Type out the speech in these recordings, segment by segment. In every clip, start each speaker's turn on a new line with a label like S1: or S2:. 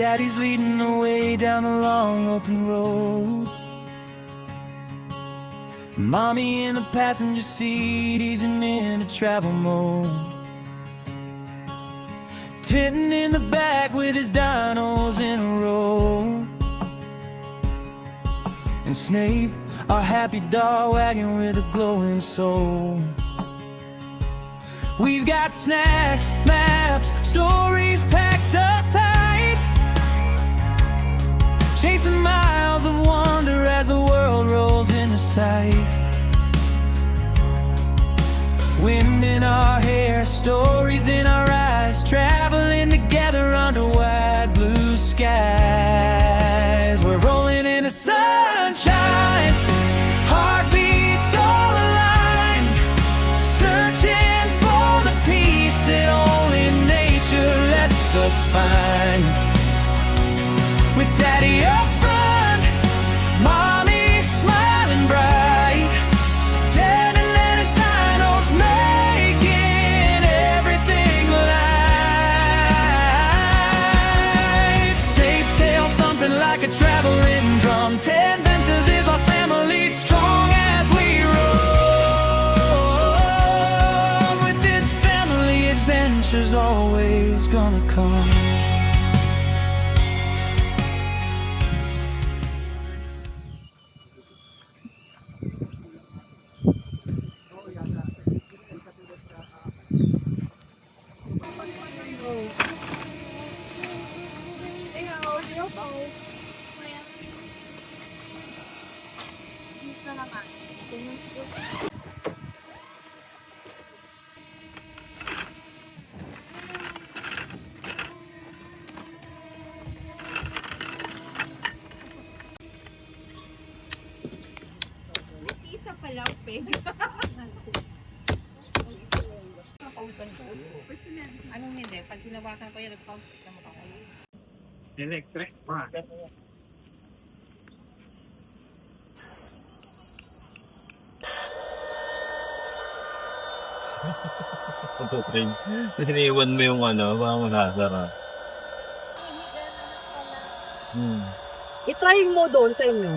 S1: Daddy's leading the way down the long open road. Mommy in the passenger seat, easing into travel mode. Tintin in the back with his dinos in a row. And Snape, our happy dog wagging with a glowing soul. We've got snacks, maps, stories packed up tight, chasing miles of wonder as the world rolls into sight. Wind in our hair, stories in our eyes, traveling together under wide blue skies. We're rolling into sunshine, heartbeats all aligned, searching for the peace that only nature lets us find. With Daddy up front, Mommy smiling bright, Ted and his dinos making everything light. Snape's tail thumping like a traveling drum. Ted Ventures is our family, strong as we roll. With this family, adventure's always gonna come.
S2: Isa pa lang, peg. Anong hindi? Pag hinawakan ko yan, nag-count na makakayo.
S3: Electric pa.
S4: Train. Iniwan mo yung ano, baka masasara.
S5: I-try mo doon sa inyo.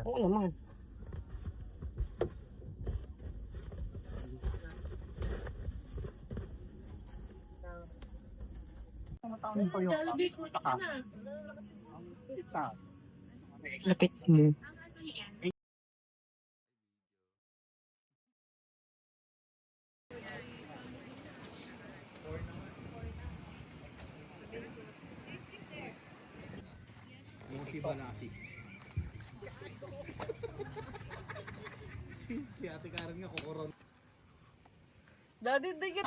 S5: Oo naman. Lapit mo.
S3: Si Ate Karen nga kukuron.
S5: Daddy, di yun.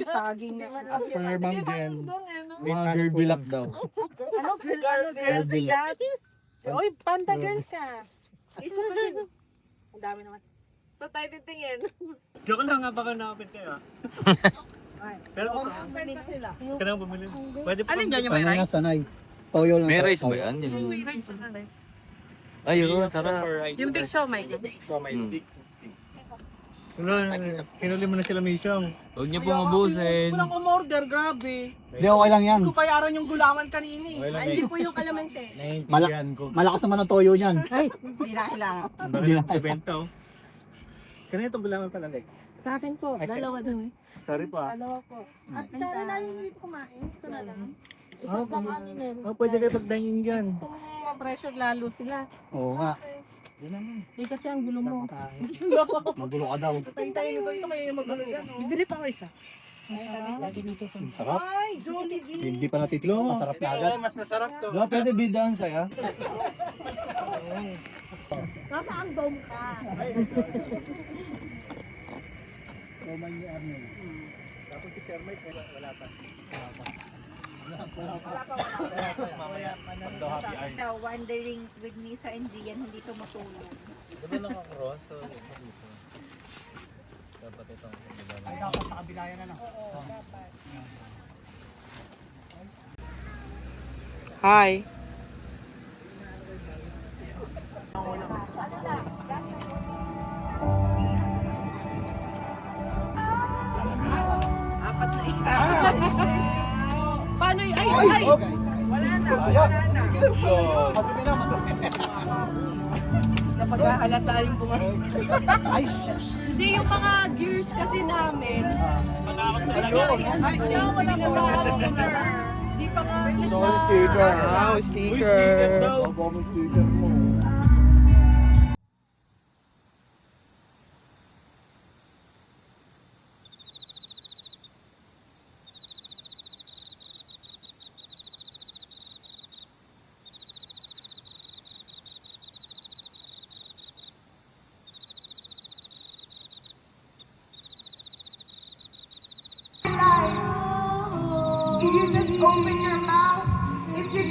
S3: Saging
S5: na.
S3: per bang din.
S5: Mga
S3: girl bilak daw.
S5: Ano, girl bilat? Uy, panda girl ka. Ito kasi. Ang dami naman. Ito tayo titingin.
S3: Joke lang nga baka nakapit kayo. Pero
S5: Pwede sila.
S3: kailangan bumili. Pwede pa.
S5: Alin dyan yung may rice?
S3: Sanay. Toyo lang.
S4: May rice ba yan?
S5: Yung may rice na rice.
S4: Ayun, sarap.
S5: Yung big show may.
S3: Hinuli mo na sila Misyong.
S4: Huwag niyo pong ubusin.
S6: Walang umorder, grabe.
S3: Hindi, okay lang yan.
S6: Hindi ko bayaran yung gulaman kanini.
S5: Hindi po yung kalamansi.
S3: Naiintindihan ko. Malakas naman ang toyo niyan.
S6: Ay, hindi na kailangan.
S3: Hindi na ibenta oh. Kanina itong gulaman pala like.
S6: Sa akin po, dalawa daw eh.
S3: Sorry pa.
S6: Dalawa po. At kaya na yung hindi kumain. Ito na lang.
S3: Pwede kayo pag-dining dyan.
S6: Kung ma-pressure lalo sila.
S3: Oo nga.
S6: Eh kasi ang gulo mo.
S3: Magulo ka daw.
S6: Tayo-tayo nito, ito kayo magulo yan.
S5: Bibili pa ako isa.
S3: Sarap.
S6: Ay, Jollibee.
S3: Hindi pa natitlo. Masarap na agad. Mas masarap to. Diba pwede bidaan saya?
S6: Nasaan dome ka?
S3: Tapos si Sir Mike, wala pa.
S7: Daw, wandering with Misa and Gian, hindi tumutulong.
S4: Diba naka-cross? So, dapat ito.
S3: Ay, dapat sa kabila yan ano?
S5: Hi. Paano y- ay!
S7: Wala na.
S5: Napaghahalata yung bunga. Hindi, yung mga gears kasi namin. Ay, wala na. Hindi pa nga. Wow, sticker.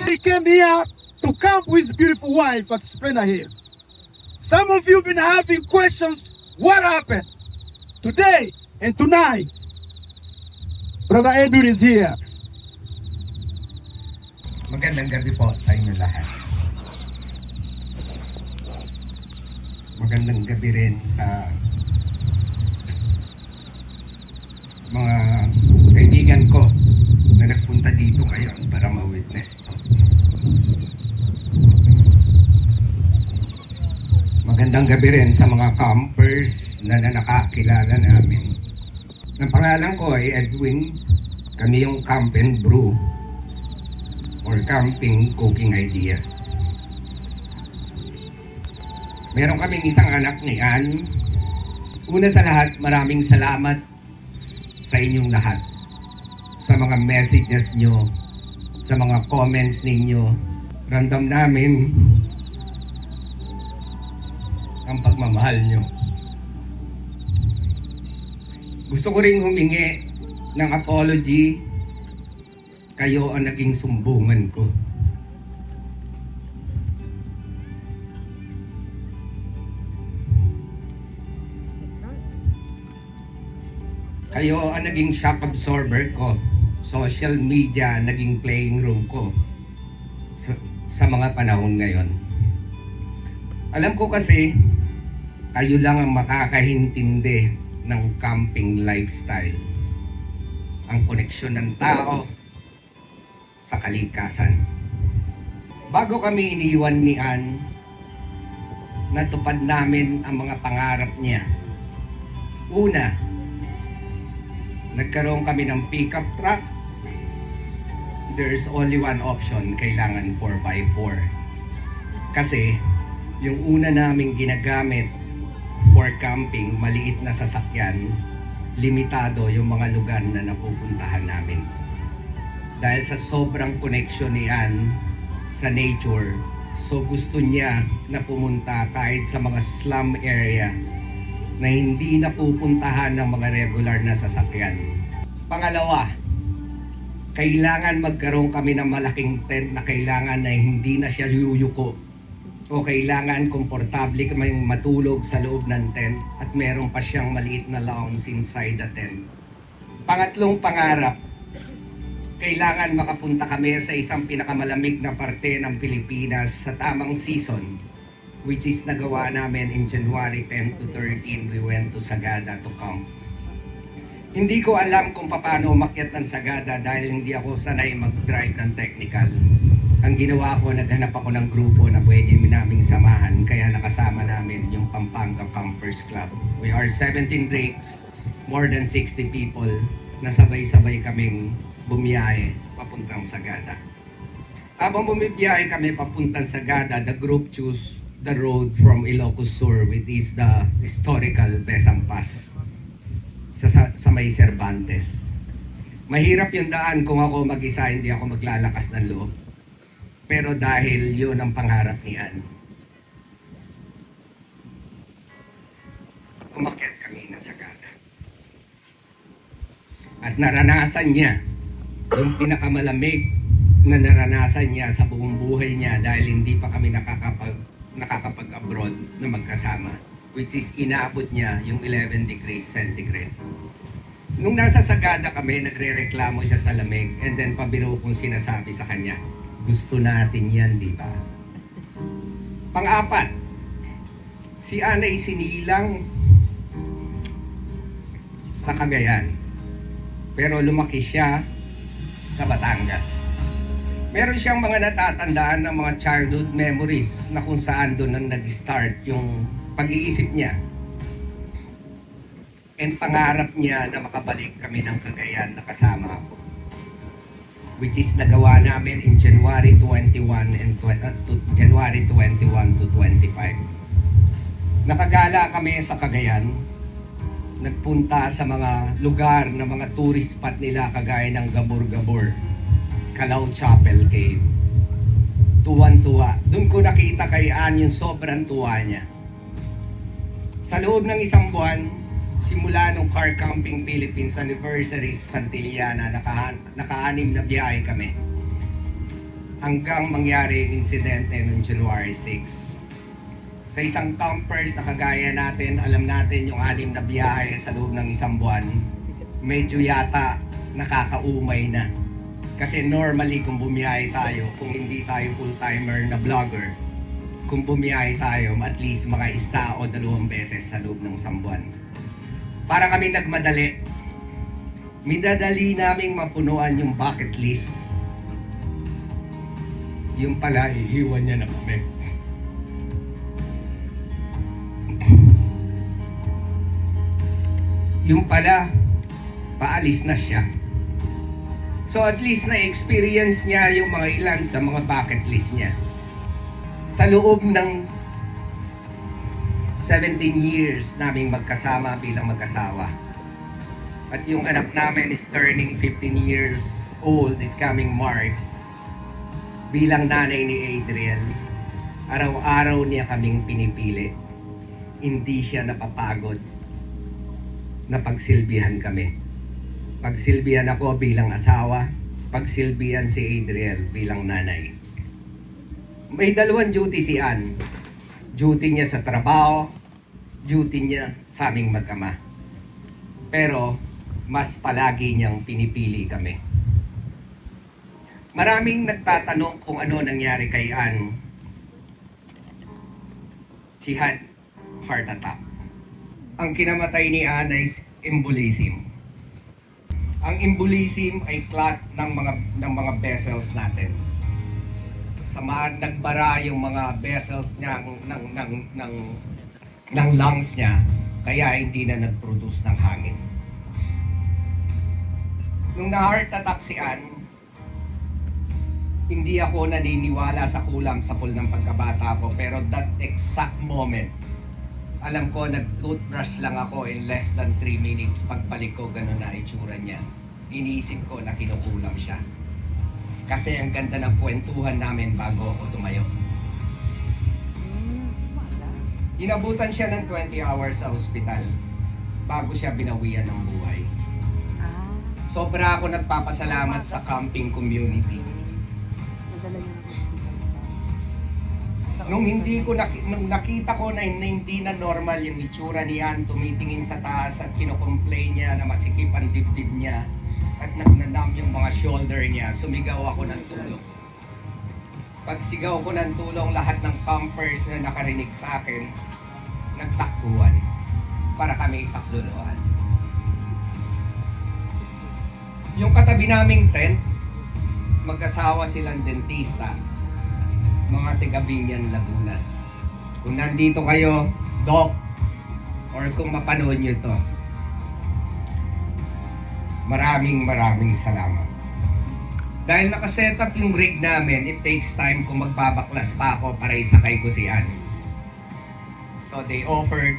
S8: He came here to camp with his beautiful wife at Spena Hill. Some of you have been having questions, what happened? Today and tonight, Brother Edwin is here.
S9: Magandang gabi po sa inyo lahat. Magandang gabi rin sa mga kaibigan ko na nagpunta dito ngayon para ma-witness to. Magandang gabi rin sa mga campers na nakakilala namin. Ang pangalan ko ay Edwin. Kami yung Camp and Brew or Camping Cooking Idea. Meron kaming isang anak ni Ann. Una sa lahat, maraming salamat sa inyong lahat. Sa mga messages nyo, sa mga comments ninyo. Random namin ang pagmamahal nyo. Gusto ko ring humingi ng apology. Kayo ang naging sumbungan ko. Kayo ang naging shock absorber ko. Social media naging playing room ko sa mga panahon ngayon. Alam ko kasi kayo lang ang makakahintindi ng camping lifestyle. Ang koneksyon ng tao sa kalikasan. Bago kami iniwan ni Ann, natupad namin ang mga pangarap niya. Una, nagkaroon kami ng pickup truck. There's only one option, kailangan 4x4. Kasi yung una naming ginagamit for camping, maliit na sasakyan, limitado yung mga lugar na napupuntahan namin. Dahil sa sobrang connection ni Ann sa nature, so gusto niya na pumunta kahit sa mga slum area na hindi napupuntahan ng mga regular na sasakyan. Pangalawa, kailangan magkaroon kami ng malaking tent na kailangan na hindi na siya yuyuko o kailangan komportable kaming matulog sa loob ng tent at meron pa siyang maliit na lounge inside the tent. Pangatlong pangarap, kailangan makapunta kami sa isang pinakamalamig na parte ng Pilipinas sa tamang season, which is nagawa namin in January 10 to 13. We went to Sagada to camp. Hindi ko alam kung paano umakyat ng Sagada dahil hindi ako sanay mag-drive ng technical. Ang ginawa ko, naghanap ako ng grupo na pwede naming samahan, kaya nakasama namin yung Pampanga Campers Club. We are 17 rigs, more than 60 people, na sabay-sabay kaming bumiyahe papuntang Sagada. Habang bumibiyahe kami papuntang Sagada, the group chose the road from Ilocos Sur, which is the historical Besang Pass sa may Cervantes. Mahirap yung daan kung ako mag-isa, hindi ako maglalakas ng loob. Pero dahil yun ang pangarap ni Ann, umakyat kami ng Sagada. At naranasan niya yung pinakamalamig na naranasan niya sa buong buhay niya dahil hindi pa kami nakakapag-abroad na magkasama, which is inaabot niya yung 11 degrees centigrade. Nung nasa Sagada kami, nagre-reklamo siya sa lamig, and then pabiro kong sinasabi sa kanya, gusto natin yan, di ba? Pang-apat, si Ann ay sinilang sa Cagayan. Pero lumaki siya sa Batangas. Meron siyang mga natatandaan ng mga childhood memories na kung saan doon nang nag-start yung pag-iisip niya. And pangarap niya na makabalik kami ng Cagayan na kasama ako. Which is nagawa namin in January 21 and January 21 to 25. Nakagala kami sa Cagayan. Nagpunta sa mga lugar na mga tourist spot nila kagaya ng Gabor-Gabor, Calao Chapel Cave. Tuwan-tuwa. Doon ko nakita kay Ann yung sobrang tuwa niya. Sa loob ng isang buwan, simula nung Car Camping Philippines Anniversary sa Santillana, naka-anim na biyahe kami. Hanggang mangyari yung insidente noong January 6. Sa isang campers na kagaya natin, alam natin yung 6 na biyahe sa loob ng isang buwan, medyo yata nakakaumay na. Kasi normally kung bumiyahe tayo, kung hindi tayo full-timer na vlogger, kung bumiyahe tayo at least mga 1 o 2 beses sa loob ng isang buwan. Para kami nagmadali, minadali naming mapunuan yung bucket list. Yung pala, iiwan niya na kami. Yung pala, paalis na siya. So at least na-experience niya yung mga ilan sa mga bucket list niya. Sa loob ng 17 years naming magkasama bilang mag-asawa. At yung anak namin is turning 15 years old this coming March. Bilang nanay ni Adriel, araw-araw niya kaming pinipili. Hindi siya napapagod na pagsilbihan kami. Pagsilbihan ako bilang asawa, pagsilbihan si Adriel bilang nanay. May 2 duty si Ann. Duty niya sa trabaho, duty niya sa aming mag-ama. Pero mas palagi niyang pinipili kami. Maraming nagtatanong kung ano nangyari kay Ann. She had heart attack. Ang kinamatay ni Ann ay embolism. Ang embolism ay clot ng mga vessels natin. Nagbara yung mga vessels niya ng lungs niya, kaya hindi na nag-produce ng hangin. Nung na-heart attack si Ann, hindi ako naniniwala sa kulam sa pool ng pagkabata ko, pero that exact moment, alam ko, nag-toothbrush lang ako in less than 3 minutes. Pagbalik ko, gano'n na itsura niya. Iniisip ko na kinukulam siya. Kasi ang ganda ng kwentuhan namin bago ako tumayo. Inabutan siya ng 20 hours sa ospital bago siya binawian ng buhay. Sobra ako nagpapasalamat sa camping community. Nung nakita ko na hindi na normal yung itsura ni Ann, tumitingin sa taas at kino-complain niya na masikip ang dibdib niya at nagnanam yung mga shoulder niya, sumigaw ako ng tulong. Pagsigaw ko ng tulong, lahat ng campers na nakarinig sa akin, nagtakbuhan para kami isakluluan. Yung katabi naming tent, mag-asawa silang dentista, mga taga-Binyan, Laguna. Kung nandito kayo, Doc, or kung mapanood nyo ito, maraming salamat. Dahil nakaset up yung rig namin, it takes time kung magbabaklas pa ako para isakay ko si Ann. So they offered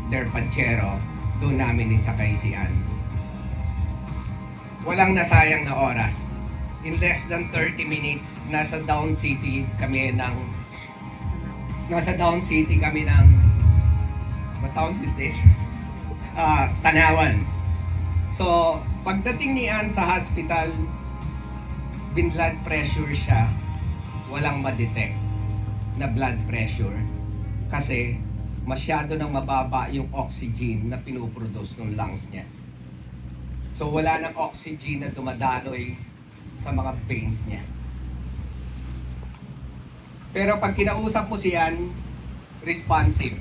S9: their Pajero, doon namin isakay si Ann. Walang nasayang na oras. In less than 30 minutes, nasa Down City kami ng what town is this? Tanawan. So, pagdating ni Ann sa hospital, bin-blood pressure siya, walang ma-detect na blood pressure kasi masyado nang mababa yung oxygen na pinuproduce ng lungs niya. So, wala nang oxygen na dumadaloy sa mga veins niya. Pero pag kinausap mo siyan, responsive.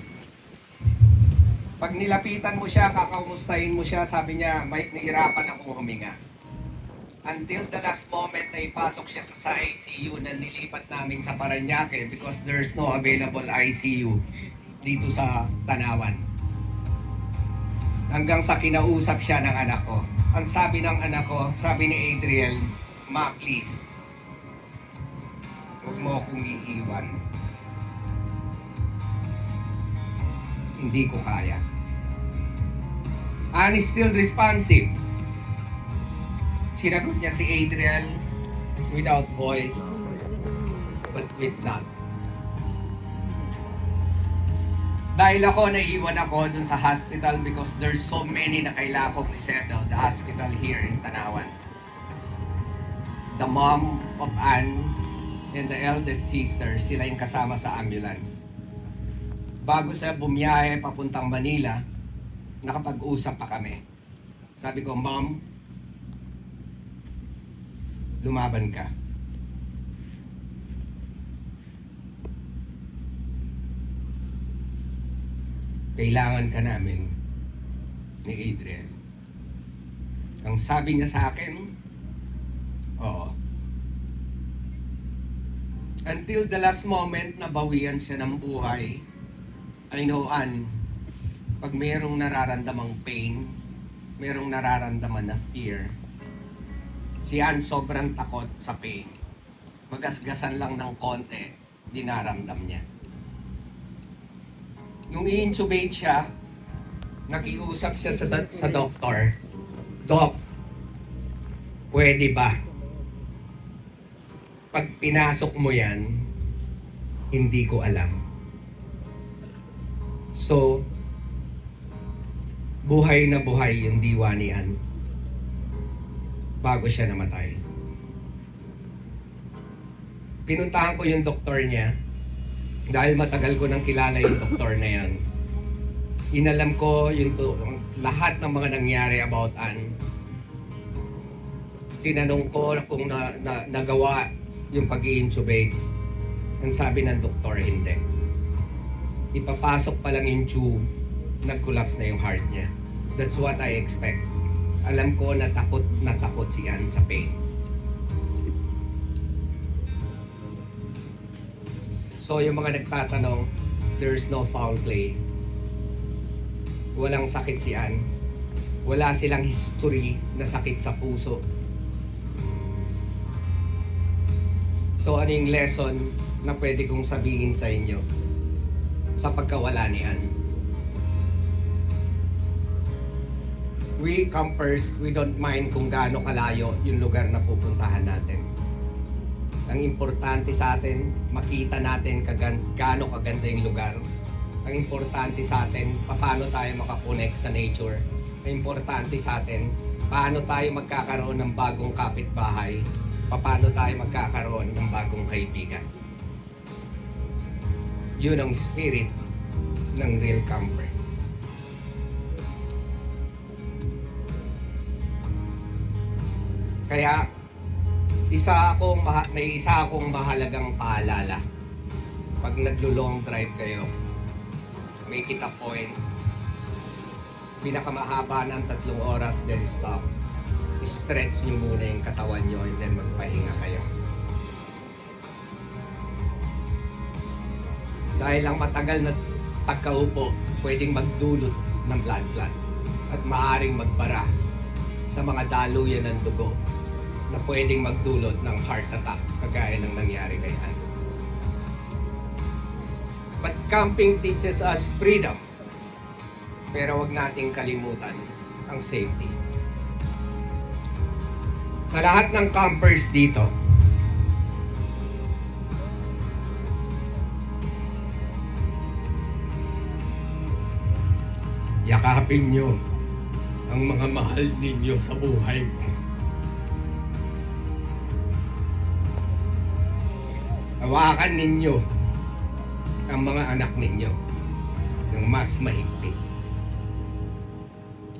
S9: Pag nilapitan mo siya, kakamustahin mo siya, sabi niya, may nahirapan akong huminga. Until the last moment na ipasok siya sa ICU na nilipat namin sa Parañaque because there's no available ICU dito sa Tanawan. Hanggang sa kinausap siya ng anak ko. Ang sabi ng anak ko, sabi ni Adriel, "Ma, please, huwag mo akong iiwan. Hindi ko kaya." And is still responsive. Sinagot niya si Adriel without voice, but with none. Dahil ako, naiiwan ako dun sa hospital because there's so many na kailangan kong isettle. The hospital here in Tanawan. The mom of Anne and the eldest sister, sila yung kasama sa ambulance. Bago sa bumiyahe papuntang Manila, nakapag-usap pa kami. Sabi ko, "Mom, lumaban ka. Kailangan ka namin ni Adriel." Ang sabi niya sa akin, oo. Until the last moment na bawian siya ng buhay, I know, Ann, pag mayroong nararamdamang pain, mayroong nararamdaman na fear, si Ann sobrang takot sa pain. Magasgasan lang ng konti, dinaramdam niya. Nung i-intubate siya, nakiusap siya sa doktor, "Doc, pwede ba? Pag pinasok mo yan, hindi ko alam." So, buhay na buhay yung diwa ni Ann bago siya namatay. Pinuntahan ko yung doktor niya dahil matagal ko nang kilala yung doktor na yan. Inalam ko yung lahat ng mga nangyari about Ann. Tinanong ko kung nagawa yung pag-i-intubate. Ang sabi ng doktor, hindi. Ipapasok pa lang yung tube, nag-collapse na yung heart niya. That's what I expect. Alam ko na takot si Ann sa pain. So yung mga nagtatanong, there's no foul play. Walang sakit si Ann. Wala silang history na sakit sa puso. So ano yung lesson na pwede kong sabihin sa inyo sa pagkawala ni Ann? We campers, we don't mind kung gaano kalayo yung lugar na pupuntahan natin. Ang importante sa atin, makita natin gaano kaganda yung lugar. Ang importante sa atin, paano tayo makakonect sa nature. Ang importante sa atin, paano tayo magkakaroon ng bagong kapitbahay. Paano tayo magkakaroon ng bagong kaibigan. Yun ang spirit ng real camper. Kaya, may isa akong mahalagang paalala. Pag naglo-long drive kayo, make it a point. Pinakamahaba ng 3 oras, then stop. Stretch nyo muna yung katawan nyo and then magpahinga kayo. Dahil ang matagal na pagkaupo, pwedeng magdulot ng blood clot at maaring magbara sa mga daluyan ng dugo na pwedeng magdulot ng heart attack kagaya ng nangyari kay Ann. But camping teaches us freedom. Pero wag nating kalimutan ang safety. Sa lahat ng campers dito, yakapin nyo ang mga mahal ninyo sa buhay. Hawakan ninyo ang mga anak ninyo ng mas mahigpit.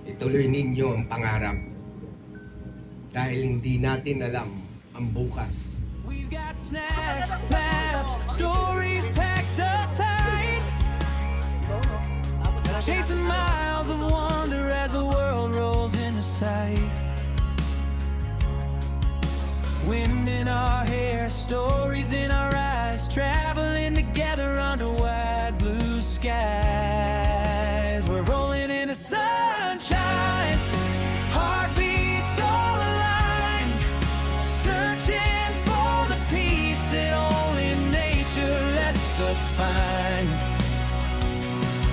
S9: Ituloy ninyo ang pangarap dahil hindi natin alam ang bukas.
S1: We've got snacks, maps, stories packed up tight, chasing miles of wonder as the world rolls into sight. in our hair, stories in our eyes, traveling together under wide blue skies. We're rolling in the sunshine, heartbeats all aligned, searching for the peace that only nature lets us find.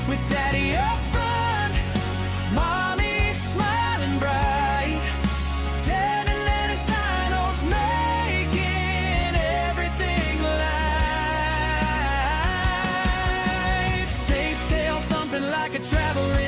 S1: With Daddy up front, Mommy smiling bright, Ted and Lenny's dinos making everything light. Snake's tail thumping like a traveling